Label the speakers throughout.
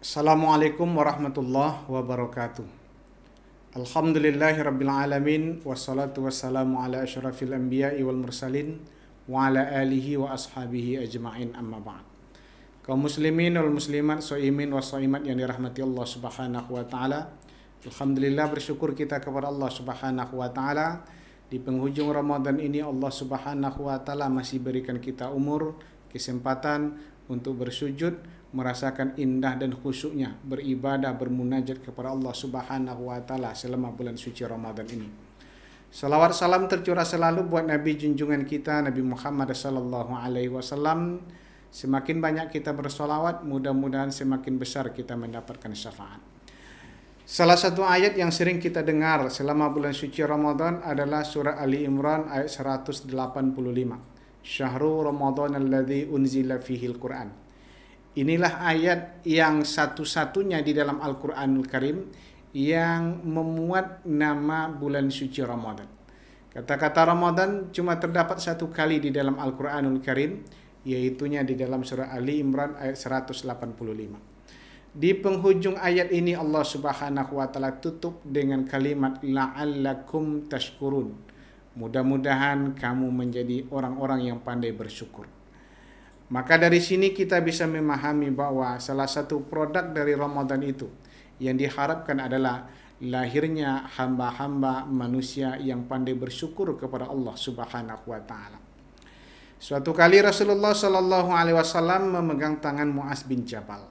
Speaker 1: Assalamualaikum warahmatullahi wabarakatuh. Alhamdulillahirrabbilalamin. Wassalatu wassalamu ala asyrafil anbiya'i wal mursalin wa ala alihi wa ashabihi ajma'in, amma ba'd. Kaum muslimin wal muslimat, so'imin wa so'imat yang dirahmati Allah subhanahu wa ta'ala, alhamdulillah, bersyukur kita kepada Allah subhanahu wa ta'ala. Di penghujung Ramadan ini Allah subhanahu wa ta'ala masih berikan kita umur, kesempatan untuk bersujud, merasakan indah dan khusyuknya beribadah, bermunajat kepada Allah subhanahu wa ta'ala selama bulan suci Ramadan ini. Salawat salam tercurah selalu buat Nabi junjungan kita, Nabi Muhammad sallallahu alaihi wasallam. Semakin banyak kita bersolawat, mudah-mudahan semakin besar kita mendapatkan syafaat. Salah satu ayat yang sering kita dengar selama bulan suci Ramadan adalah surah Ali Imran ayat 185. Syahrul Ramadan alladzi unzila fihil Qur'an. Inilah ayat yang satu-satunya di dalam Al-Quranul Karim yang memuat nama bulan suci Ramadan. Kata-kata Ramadan cuma terdapat satu kali di dalam Al-Quranul Karim, yaitunya di dalam surah Ali Imran ayat 185. Di penghujung ayat ini Allah subhanahu wa ta'ala tutup dengan kalimat la'allakum tashkurun. Mudah-mudahan kamu menjadi orang-orang yang pandai bersyukur. Maka dari sini kita bisa memahami bahwa salah satu produk dari Ramadan itu yang diharapkan adalah lahirnya hamba-hamba manusia yang pandai bersyukur kepada Allah subhanahu wa ta'ala. Suatu kali Rasulullah sallallahu alaihi wasallam memegang tangan Muaz bin Jabal.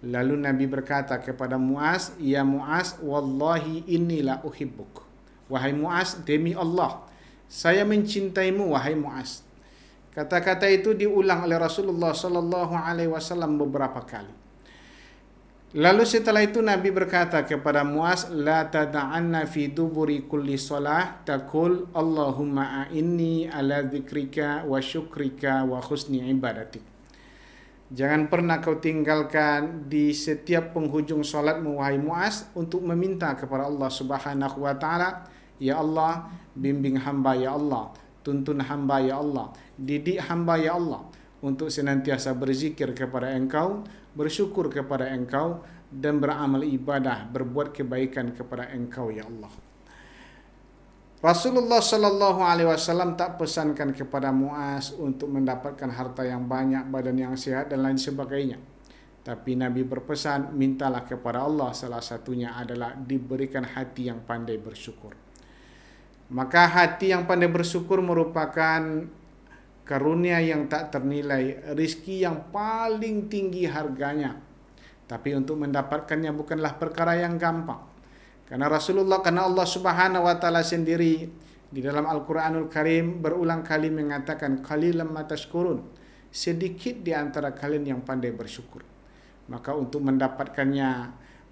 Speaker 1: Lalu Nabi berkata kepada Muaz, "Ya Muaz, wallahi inni la uhibbuk." Wahai Muaz, demi Allah, saya mencintaimu wahai Muaz. Kata-kata itu diulang oleh Rasulullah sallallahu alaihi wasallam beberapa kali. Lalu setelah itu Nabi berkata kepada Muaz, "La tada'anna fi duburi kulli shalah taqul Allahumma a'inni ala dzikrika wa syukrika wa husni ibadatik." Jangan pernah kau tinggalkan di setiap penghujung salatmu wahai Muaz untuk meminta kepada Allah Subhanahu wa taala, "Ya Allah, bimbing hamba ya Allah, tuntun hamba ya Allah, didik hamba ya Allah untuk senantiasa berzikir kepada Engkau, bersyukur kepada Engkau, dan beramal ibadah, berbuat kebaikan kepada Engkau ya Allah." Rasulullah sallallahu alaihi wasallam tak pesankan kepada Muaz untuk mendapatkan harta yang banyak, badan yang sehat dan lain sebagainya. Tapi Nabi berpesan, mintalah kepada Allah, salah satunya adalah diberikan hati yang pandai bersyukur. Maka hati yang pandai bersyukur merupakan karunia yang tak ternilai, rizki yang paling tinggi harganya. Tapi untuk mendapatkannya bukanlah perkara yang gampang. Karena Allah subhanahu wa ta'ala sendiri di dalam Al-Quranul Karim berulang kali mengatakan, "Qalilan ma tashkurun." Sedikit di antara kalian yang pandai bersyukur. Maka untuk mendapatkannya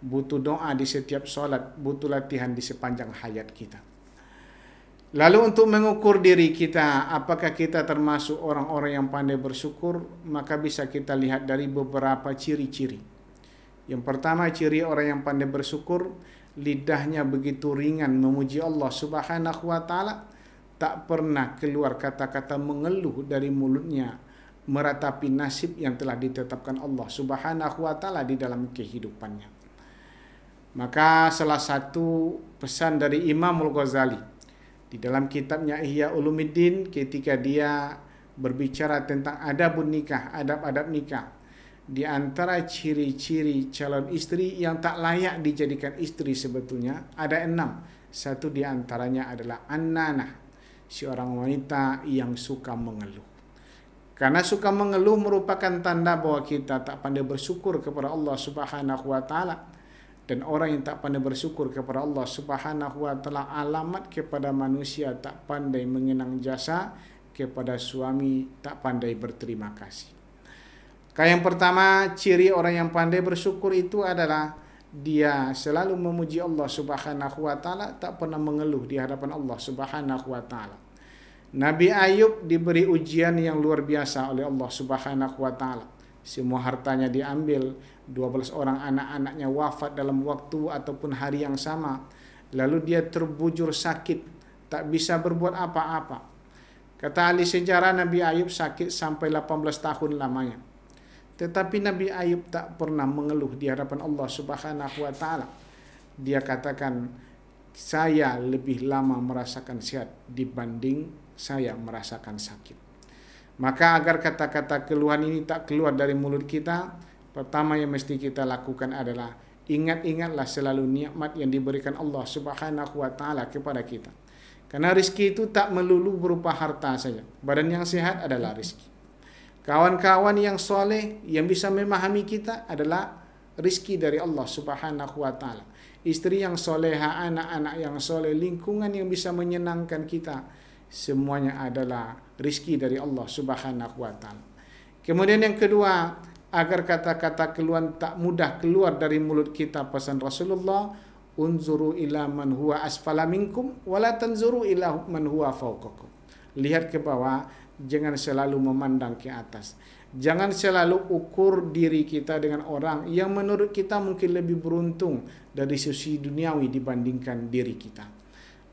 Speaker 1: butuh doa di setiap solat, butuh latihan di sepanjang hayat kita. Lalu untuk mengukur diri kita, apakah kita termasuk orang-orang yang pandai bersyukur, maka bisa kita lihat dari beberapa ciri-ciri. Yang pertama, ciri orang yang pandai bersyukur, lidahnya begitu ringan memuji Allah subhanahu wa ta'ala, tak pernah keluar kata-kata mengeluh dari mulutnya, meratapi nasib yang telah ditetapkan Allah subhanahu wa ta'ala di dalam kehidupannya. Maka salah satu pesan dari Imam Al-Ghazali di dalam kitabnya Ihya Ulumuddin, ketika dia berbicara tentang adabun nikah, adab-adab nikah, di antara ciri-ciri calon istri yang tak layak dijadikan istri sebetulnya ada 6. Satu di antaranya adalah an-nanah, seorang wanita yang suka mengeluh. Karena suka mengeluh merupakan tanda bahwa kita tak pandai bersyukur kepada Allah subhanahu wa ta'ala. Dan orang yang tak pandai bersyukur kepada Allah subhanahu wa ta'ala alamat kepada manusia tak pandai mengenang jasa, kepada suami tak pandai berterima kasih. Yang pertama, ciri orang yang pandai bersyukur itu adalah dia selalu memuji Allah subhanahu wa ta'ala, tak pernah mengeluh di hadapan Allah subhanahu wa ta'ala. Nabi Ayub diberi ujian yang luar biasa oleh Allah subhanahu wa ta'ala. Semua hartanya diambil, 12 orang anak-anaknya wafat dalam waktu ataupun hari yang sama. Lalu dia terbujur sakit, tak bisa berbuat apa-apa. Kata ahli sejarah, Nabi Ayub sakit sampai 18 tahun lamanya. Tetapi Nabi Ayub tak pernah mengeluh di hadapan Allah Subhanahu wa taala. Dia katakan, saya lebih lama merasakan sehat dibanding saya merasakan sakit. Maka agar kata-kata keluhan ini tak keluar dari mulut kita, pertama yang mesti kita lakukan adalah ingat-ingatlah selalu nikmat yang diberikan Allah Subhanahu wa taala kepada kita. Karena rizki itu tak melulu berupa harta saja. Badan yang sehat adalah rizki. Kawan-kawan yang soleh yang bisa memahami kita adalah rizki dari Allah Subhanahu wa taala. Istri yang soleha, anak-anak yang soleh, lingkungan yang bisa menyenangkan kita, semuanya adalah rizki dari Allah Subhanahu wa taala. Kemudian yang kedua, agar kata-kata keluhan tak mudah keluar dari mulut kita, pesan Rasulullah, unzuru ila man huwa asfala minkum wala tanzuru ila man huwa fawqakum. Lihat ke bawah, jangan selalu memandang ke atas. Jangan selalu ukur diri kita dengan orang yang menurut kita mungkin lebih beruntung dari sisi duniawi dibandingkan diri kita.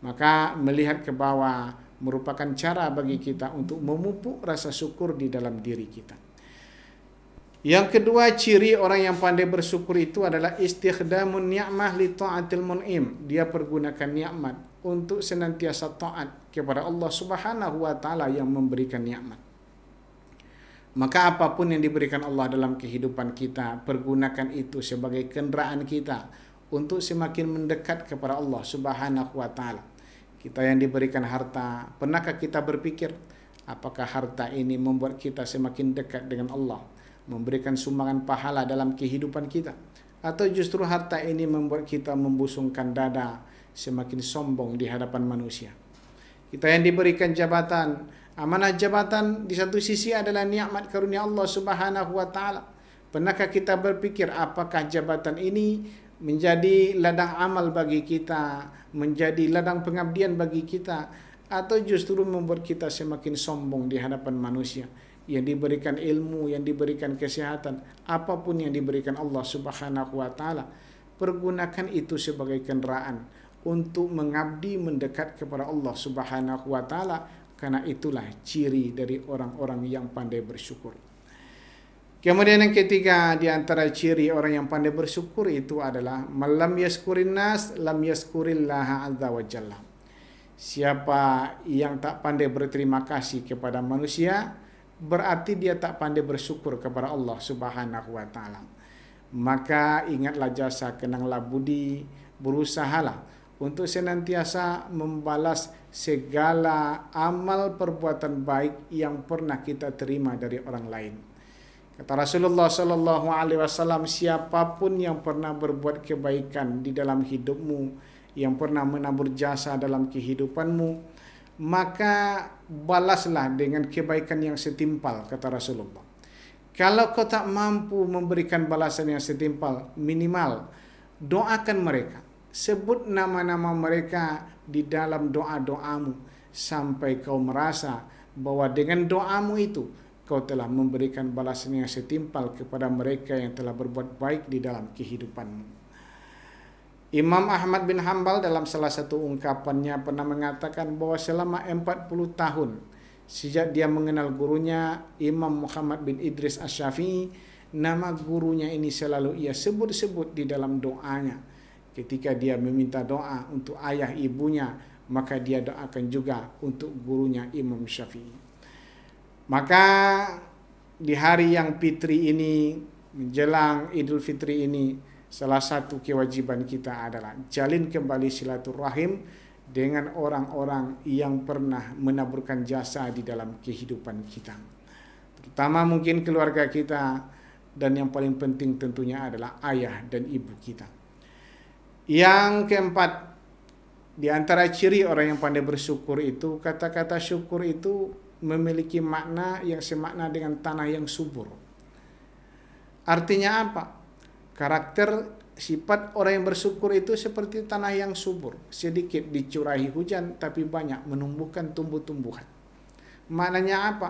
Speaker 1: Maka melihat ke bawah merupakan cara bagi kita untuk memupuk rasa syukur di dalam diri kita. Yang kedua, ciri orang yang pandai bersyukur itu adalah istikhdamun ni'mah li ta'atil mun'im. Dia pergunakan nikmat untuk senantiasa taat kepada Allah Subhanahu wa taala yang memberikan nikmat. Maka apapun yang diberikan Allah dalam kehidupan kita, pergunakan itu sebagai kendaraan kita untuk semakin mendekat kepada Allah Subhanahu wa taala. Kita yang diberikan harta, pernahkah kita berpikir apakah harta ini membuat kita semakin dekat dengan Allah, memberikan sumbangan pahala dalam kehidupan kita, atau justru harta ini membuat kita membusungkan dada, semakin sombong di hadapan manusia? Kita yang diberikan jabatan, amanah jabatan di satu sisi adalah nikmat karunia Allah Subhanahu wa taala. Pernahkah kita berpikir apakah jabatan ini menjadi ladang amal bagi kita, menjadi ladang pengabdian bagi kita, atau justru membuat kita semakin sombong di hadapan manusia? Yang diberikan ilmu, yang diberikan kesehatan, apapun yang diberikan Allah Subhanahu wa taala, pergunakan itu sebagai kendaraan untuk mengabdi mendekat kepada Allah Subhanahu wa taala, karena itulah ciri dari orang-orang yang pandai bersyukur. Kemudian yang ketiga, di antara ciri orang yang pandai bersyukur itu adalah malam yaskurin nas lam yaskurillaha azza wa jalla. Siapa yang tak pandai berterima kasih kepada manusia, berarti dia tak pandai bersyukur kepada Allah Subhanahu wa taala. Maka ingatlah jasa, kenanglah budi, berusahalah untuk senantiasa membalas segala amal perbuatan baik yang pernah kita terima dari orang lain. Kata Rasulullah sallallahu alaihi wasallam, siapapun yang pernah berbuat kebaikan di dalam hidupmu, yang pernah menabur jasa dalam kehidupanmu, maka balaslah dengan kebaikan yang setimpal, kata Rasulullah. Kalau kau tak mampu memberikan balasan yang setimpal, minimal doakan mereka. Sebut nama-nama mereka di dalam doa-doamu sampai kau merasa bahwa dengan doamu itu kau telah memberikan balasan yang setimpal kepada mereka yang telah berbuat baik di dalam kehidupanmu. Imam Ahmad bin Hanbal dalam salah satu ungkapannya pernah mengatakan bahwa selama 40 tahun sejak dia mengenal gurunya Imam Muhammad bin Idris Asy-Syafi'i, nama gurunya ini selalu ia sebut-sebut di dalam doanya. Ketika dia meminta doa untuk ayah ibunya, maka dia doakan juga untuk gurunya Imam Syafi'i. Maka di hari yang fitri ini, menjelang Idul Fitri ini, salah satu kewajiban kita adalah jalin kembali silaturahim dengan orang-orang yang pernah menaburkan jasa di dalam kehidupan kita. Terutama mungkin keluarga kita, dan yang paling penting tentunya adalah ayah dan ibu kita. Yang keempat, di antara ciri orang yang pandai bersyukur itu, kata-kata syukur itu memiliki makna yang semakna dengan tanah yang subur. Artinya apa? Karakter sifat orang yang bersyukur itu seperti tanah yang subur. Sedikit dicurahi hujan, tapi banyak menumbuhkan tumbuh-tumbuhan. Maknanya apa?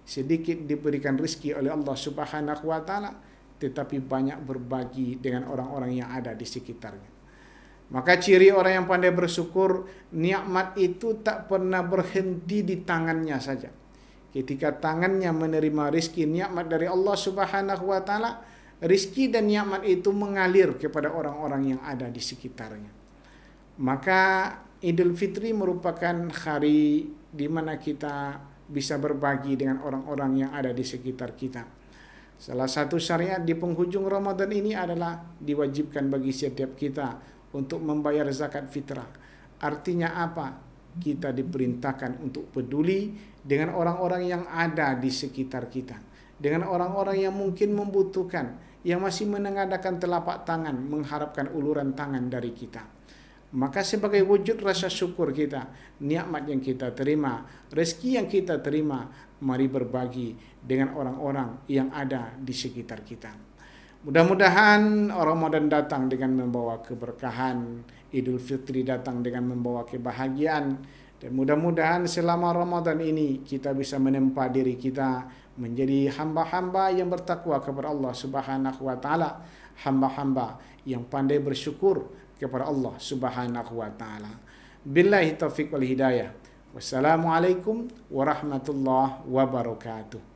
Speaker 1: Sedikit diberikan rezeki oleh Allah Subhanahu wa taala, tetapi banyak berbagi dengan orang-orang yang ada di sekitarnya. Maka ciri orang yang pandai bersyukur, nikmat itu tak pernah berhenti di tangannya saja. ketika tangannya menerima rizki nikmat dari Allah Subhanahu wa taala, rizki dan nikmat itu mengalir kepada orang-orang yang ada di sekitarnya. Maka Idul Fitri merupakan hari di mana kita bisa berbagi dengan orang-orang yang ada di sekitar kita. Salah satu syariat di penghujung Ramadan ini adalah diwajibkan bagi setiap kita untuk membayar zakat fitrah. Artinya apa? Kita diperintahkan untuk peduli dengan orang-orang yang ada di sekitar kita, dengan orang-orang yang mungkin membutuhkan, yang masih menengadakan telapak tangan mengharapkan uluran tangan dari kita. Maka sebagai wujud rasa syukur kita, nikmat yang kita terima, rezeki yang kita terima, mari berbagi dengan orang-orang yang ada di sekitar kita. Mudah-mudahan Ramadan datang dengan membawa keberkahan, Idul Fitri datang dengan membawa kebahagiaan, dan mudah-mudahan selama Ramadan ini kita bisa menempa diri kita menjadi hamba-hamba yang bertakwa kepada Allah Subhanahu wa taala, hamba-hamba yang pandai bersyukur kepada Allah Subhanahu wa taala. Billahi taufiq wal hidayah. Wassalamualaikum warahmatullahi wabarakatuh.